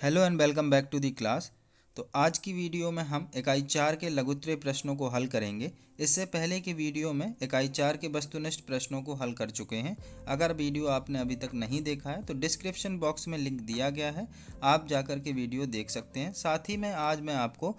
Hello and welcome back to the class. तो आज की वीडियो में हम इकाई 4 के लघुत्तरीय प्रश्नों को हल करेंगे। इससे पहले की वीडियो में इकाई 4 के वस्तुनिष्ठ प्रश्नों को हल कर चुके हैं। अगर वीडियो आपने अभी तक नहीं देखा है तो डिस्क्रिप्शन बॉक्स में लिंक दिया गया है, आप जाकर के वीडियो देख सकते हैं। साथ ही में आज मैं आपको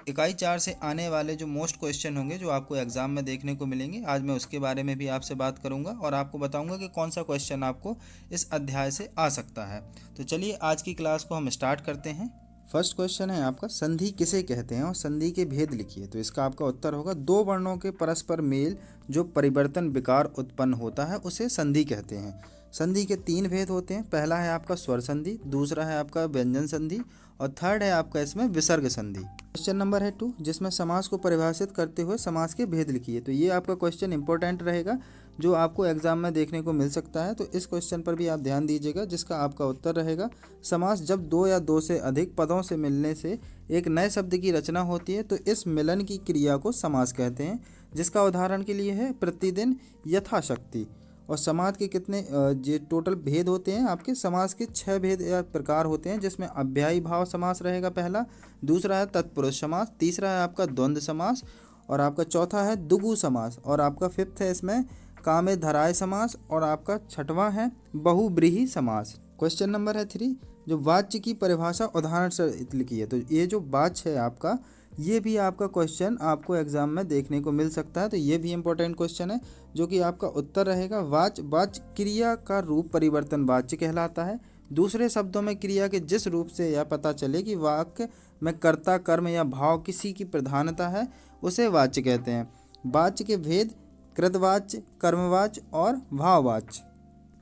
इकाई 4 से आने वाले जो मोस्ट क्वेश्चन होंगे जो आपको एग्जाम में देखने को मिलेंगे, आज मैं उसके बारे में भी आपसे बात करूंगा और आपको बताऊंगा कि कौन सा क्वेश्चन आपको इस अध्याय से आ सकता है। तो चलिए आज की क्लास को हम स्टार्ट करते हैं। फर्स्ट क्वेश्चन है आपका, संधि किसे कहते हैं और संधि के भेद लिखिए। तो इसका आपका उत्तर होगा, दो वर्णों के परस्पर मेल जो परिवर्तन विकार उत्पन्न होता है उसे संधि कहते हैं। संधि के तीन भेद होते हैं, पहला है आपका स्वर संधि, दूसरा है आपका व्यंजन संधि और थर्ड है आपका इसमें विसर्ग संधि। क्वेश्चन नंबर है 2, जिसमें समास को परिभाषित करते हुए समास के भेद लिखिए। तो ये आपका क्वेश्चन इंपॉर्टेंट रहेगा जो आपको एग्जाम में देखने को मिल सकता है, तो इस क्वेश्चन पर भी आप ध्यान दीजिएगा, जिसका आपका उत्तर रहेगा, समास जब दो या दो से अधिक पदों से मिलने से एक नए शब्द की रचना होती है तो इस मिलन की क्रिया को समास कहते हैं। जिसका उदाहरण के लिए है प्रतिदिन, यथाशक्ति। और समास के कितने ये टोटल भेद होते हैं आपके, समास के 6 भेद या प्रकार होते हैं, जिसमें अव्ययी भाव समास रहेगा पहला, दूसरा है तत्पुरुष समास, तीसरा है आपका द्वंद्व समास और आपका चौथा है द्विगु समास और आपका फिफ्थ है इसमें कामे धराय समास और आपका छठवां है बहुब्रीहि समास। क्वेश्चन नंबर है 3, जो वाच्य की परिभाषा उदाहरण से लिखिए। तो ये जो वाच्य है आपका, ये भी आपका क्वेश्चन आपको एग्जाम में देखने को मिल सकता है, तो ये भी इंपॉर्टेंट क्वेश्चन है जो कि आपका उत्तर रहेगा वाच्य। वाच्य क्रिया का रूप परिवर्तन वाच्य कहलाता है। दूसरे शब्दों में क्रिया के जिस रूप से यह पता चले कि वाक्य में कर्ता, कर्म या भाव किसी की प्रधानता है उसे वाच्य कहते हैं। वाच्य के भेद कृतवाच्य, कर्मवाच्य और भाववाच्य।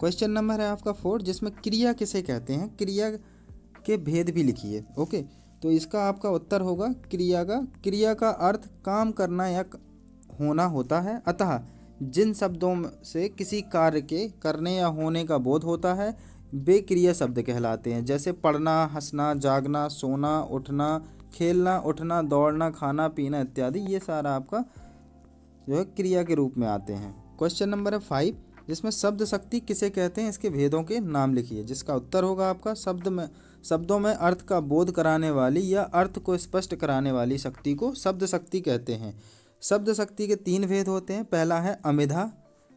क्वेश्चन नंबर है आपका 4, जिसमें क्रिया किसे कहते हैं, क्रिया के भेद भी लिखिए। ओके, तो इसका आपका उत्तर होगा, क्रिया का अर्थ काम करना या होना होता है, अतः जिन शब्दों से किसी कार्य के करने या होने का बोध होता है वे क्रिया शब्द कहलाते हैं। जैसे पढ़ना, हंसना, जागना, सोना, उठना, खेलना, उठना, दौड़ना, खाना पीना इत्यादि, ये सारा आपका जो है क्रिया के रूप में आते हैं। क्वेश्चन नंबर है 5, जिसमें शब्द शक्ति किसे कहते हैं, इसके भेदों के नाम लिखिए। जिसका उत्तर होगा आपका, शब्दों में अर्थ का बोध कराने वाली या अर्थ को स्पष्ट कराने वाली शक्ति को शब्द शक्ति कहते हैं। शब्द शक्ति के 3 भेद होते हैं, पहला है अमिधा,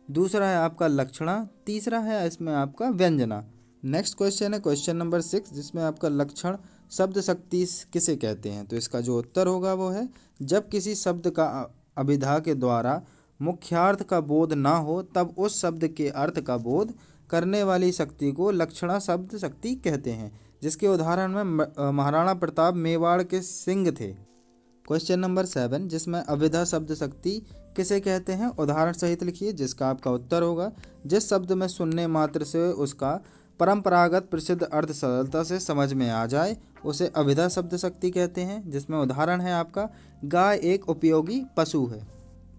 दूसरा है आपका लक्षणा, तीसरा है इसमें आपका व्यंजना। नेक्स्ट क्वेश्चन है क्वेश्चन नंबर 6, जिसमें आपका लक्षण शब्द शक्ति किसे कहते हैं। तो इसका जो उत्तर होगा वो है, जब किसी शब्द का अभिधा के द्वारा मुख्यार्थ का बोध ना हो तब उस शब्द के अर्थ का बोध करने वाली शक्ति को लक्षणा शब्द शक्ति कहते हैं। जिसके उदाहरण में महाराणा प्रताप मेवाड़ के सिंह थे। क्वेश्चन नंबर 7, जिसमें अभिधा शब्द शक्ति किसे कहते हैं, उदाहरण सहित लिखिए। जिसका आपका उत्तर होगा, जिस शब्द में सुनने मात्र से उसका परंपरागत प्रसिद्ध अर्थ सरलता से समझ में आ जाए उसे अभिधा शब्द शक्ति कहते हैं। जिसमें उदाहरण है आपका, गाय एक उपयोगी पशु है।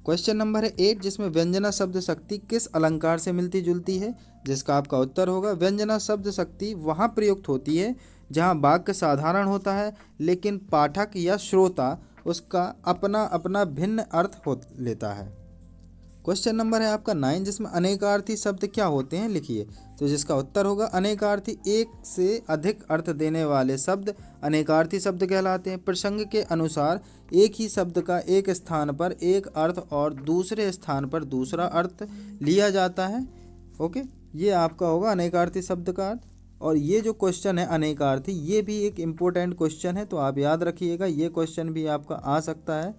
क्वेश्चन नंबर है 8, जिसमें व्यंजना शब्द शक्ति किस अलंकार से मिलती जुलती है। जिसका आपका उत्तर होगा, व्यंजना शब्द शक्ति वहाँ प्रयुक्त होती है जहाँ वाक्य साधारण होता है लेकिन पाठक या श्रोता उसका अपना अपना भिन्न अर्थ लेता है। क्वेश्चन नंबर है आपका 9, जिसमें अनेकार्थी शब्द क्या होते हैं, लिखिए। तो जिसका उत्तर होगा, अनेकार्थी एक से अधिक अर्थ देने वाले शब्द अनेकार्थी शब्द कहलाते हैं। प्रसंग के अनुसार एक ही शब्द का एक स्थान पर एक अर्थ और दूसरे स्थान पर दूसरा अर्थ लिया जाता है। ओके, ये आपका होगा अनेकार्थी शब्द का अर्थ। और ये जो क्वेश्चन है अनेकार्थी, ये भी एक इम्पोर्टेंट क्वेश्चन है, तो आप याद रखिएगा, ये क्वेश्चन भी आपका आ सकता है।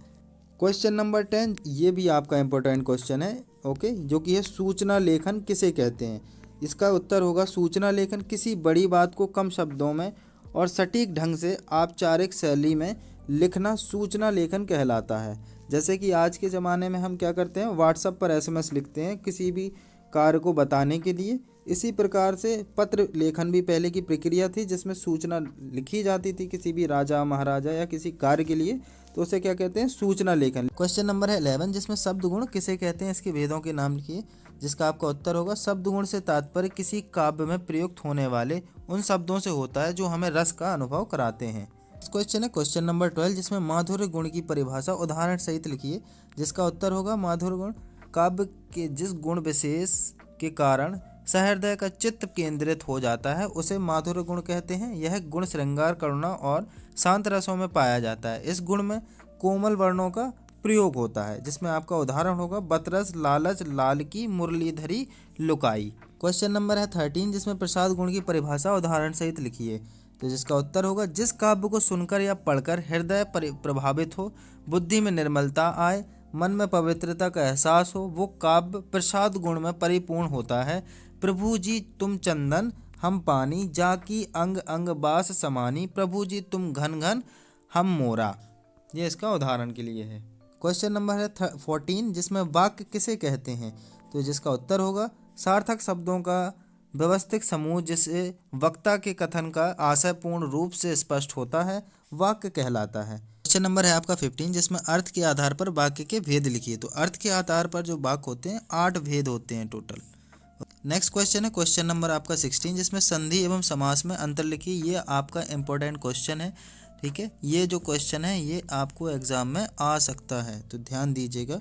क्वेश्चन नंबर 10, ये भी आपका इंपॉर्टेंट क्वेश्चन है, ओके, जो कि है सूचना लेखन किसे कहते हैं। इसका उत्तर होगा, सूचना लेखन किसी बड़ी बात को कम शब्दों में और सटीक ढंग से औपचारिक शैली में लिखना सूचना लेखन कहलाता है। जैसे कि आज के ज़माने में हम क्या करते हैं, व्हाट्सएप पर SMS लिखते हैं किसी भी कार्य को बताने के लिए। इसी प्रकार से पत्र लेखन भी पहले की प्रक्रिया थी, जिसमें सूचना लिखी जाती थी किसी भी राजा महाराजा या किसी कार्य के लिए, तो उसे क्या कहते हैं, सूचना लेखन। क्वेश्चन नंबर है 11, जिसमें शब्द गुण किसे कहते हैं, इसके भेदों के नाम लिखिए। जिसका आपका उत्तर होगा, शब्द गुण से तात्पर्य किसी काव्य में प्रयुक्त होने वाले उन शब्दों से होता है जो हमें रस का अनुभव कराते हैं। क्वेश्चन है क्वेश्चन नंबर 12, जिसमें माधुर्य गुण की परिभाषा उदाहरण सहित लिखिए। जिसका उत्तर होगा, माधुर्य गुण काव्य के जिस गुण विशेष के कारण सहृदय का चित्त केंद्रित हो जाता है उसे माधुर्य गुण कहते हैं। यह गुण श्रृंगार, करुणा और शांत रसों में पाया जाता है। इस गुण में कोमल वर्णों का प्रयोग होता है, जिसमें आपका उदाहरण होगा बतरस, लालच, लाल की, मुरलीधरी, लुकाई। क्वेश्चन नंबर है 13, जिसमें प्रसाद गुण की परिभाषा उदाहरण सहित लिखिए। तो जिसका उत्तर होगा जिस काव्य को सुनकर या पढ़कर हृदय प्रभावित हो, बुद्धि में निर्मलता आए, मन में पवित्रता का एहसास हो, वो काव्य प्रसाद गुण में परिपूर्ण होता है। प्रभु जी तुम चंदन हम पानी, जाकी अंग अंग बास समानी, प्रभु जी तुम घन घन हम मोरा। ये इसका उदाहरण के लिए है। क्वेश्चन नंबर है 14, जिसमें वाक्य किसे कहते हैं। तो जिसका उत्तर होगा सार्थक शब्दों का व्यवस्थित समूह जिसे वक्ता के कथन का आशय पूर्ण रूप से स्पष्ट होता है, वाक्य कहलाता है। क्वेश्चन नंबर है आपका 15, जिसमें अर्थ के आधार पर वाक्य के भेद लिखिए। तो अर्थ के आधार पर जो वाक्य होते हैं 8 भेद होते हैं टोटल। नेक्स्ट क्वेश्चन है क्वेश्चन नंबर आपका 16, जिसमें संधि एवं समास में अंतर लिखिए। ये आपका इंपॉर्टेंट क्वेश्चन है, ठीक है। ये जो क्वेश्चन है ये आपको एग्जाम में आ सकता है, तो ध्यान दीजिएगा।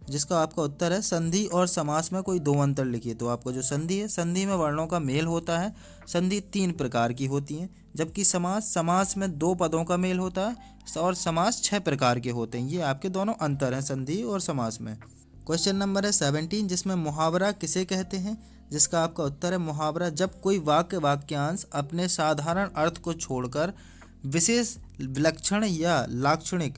जिसका आपका उत्तर है संधि और समास में कोई 2 अंतर लिखिए। तो आपका जो संधि है, संधि में वर्णों का मेल होता है। संधि 3 प्रकार की होती हैं, जबकि समास में 2 पदों का मेल होता है और समास 6 प्रकार के होते हैं। ये आपके दोनों अंतर हैं संधि और समास में। क्वेश्चन नंबर है 17, जिसमें मुहावरा किसे कहते हैं। जिसका आपका उत्तर है मुहावरा जब कोई वाक्यांश अपने साधारण अर्थ को छोड़कर विशेष, विलक्षण या लाक्षणिक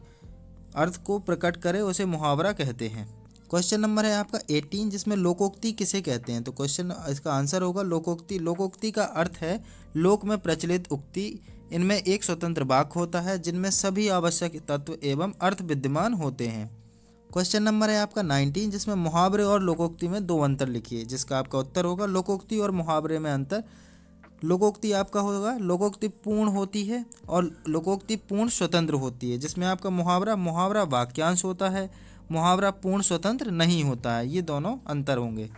अर्थ को प्रकट करे उसे मुहावरा कहते हैं। क्वेश्चन नंबर है आपका 18, जिसमें लोकोक्ति किसे कहते हैं। तो क्वेश्चन इसका आंसर होगा लोकोक्ति। लोकोक्ति का अर्थ है लोक में प्रचलित उक्ति। इनमें एक स्वतंत्र वाक्य होता है जिनमें सभी आवश्यक तत्व एवं अर्थ विद्यमान होते हैं। क्वेश्चन नंबर है आपका 19, जिसमें मुहावरे और लोकोक्ति में 2 अंतर लिखिए। जिसका आपका उत्तर होगा लोकोक्ति और मुहावरे में अंतर। लोकोक्ति आपका होगा लोकोक्ति पूर्ण होती है और लोकोक्ति पूर्ण स्वतंत्र होती है, जिसमें आपका मुहावरा वाक्यांश होता है, मुहावरा पूर्ण स्वतंत्र नहीं होता है। ये दोनों अंतर होंगे।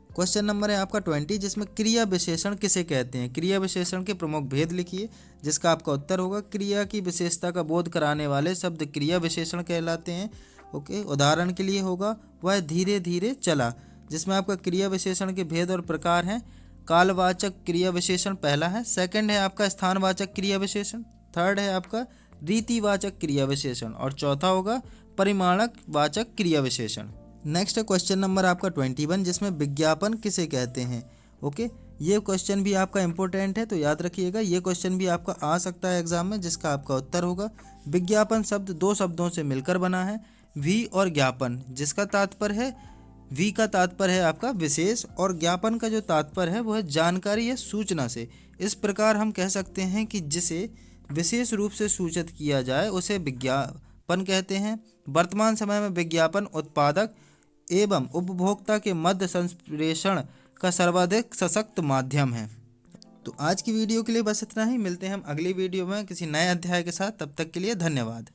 क्वेश्चन नंबर है आपका 20, जिसमें क्रिया विशेषण किसे कहते हैं। क्रिया विशेषण के प्रमुख भेद लिखिए। जिसका आपका उत्तर होगा क्रिया की विशेषता का बोध कराने वाले शब्द क्रिया विशेषण कहलाते हैं। ओके, उदाहरण के लिए होगा वह धीरे धीरे चला। जिसमें आपका क्रिया विशेषण के भेद और प्रकार हैं। कालवाचक क्रिया विशेषण पहला है, सेकंड है आपका स्थानवाचक क्रिया विशेषण, थर्ड है आपका रीतिवाचक क्रिया विशेषण और चौथा होगा परिमाणक वाचक क्रिया विशेषण। नेक्स्ट है क्वेश्चन नंबर आपका 21, जिसमें विज्ञापन किसे कहते हैं। ओके, ये क्वेश्चन भी आपका इंपॉर्टेंट है, तो याद रखिएगा ये क्वेश्चन भी आपका आ सकता है एग्जाम में। जिसका आपका उत्तर होगा विज्ञापन शब्द 2 शब्दों से मिलकर बना है, वी और ज्ञापन। जिसका तात्पर्य है, वी का तात्पर्य है आपका विशेष और ज्ञापन का जो तात्पर्य है वो है जानकारी या सूचना से। इस प्रकार हम कह सकते हैं कि जिसे विशेष रूप से सूचित किया जाए उसे विज्ञापन कहते हैं। वर्तमान समय में विज्ञापन उत्पादक एवं उपभोक्ता के मध्य संप्रेषण का सर्वाधिक सशक्त माध्यम है। तो आज की वीडियो के लिए बस इतना ही। मिलते हैं हम अगली वीडियो में किसी नए अध्याय के साथ। तब तक के लिए धन्यवाद।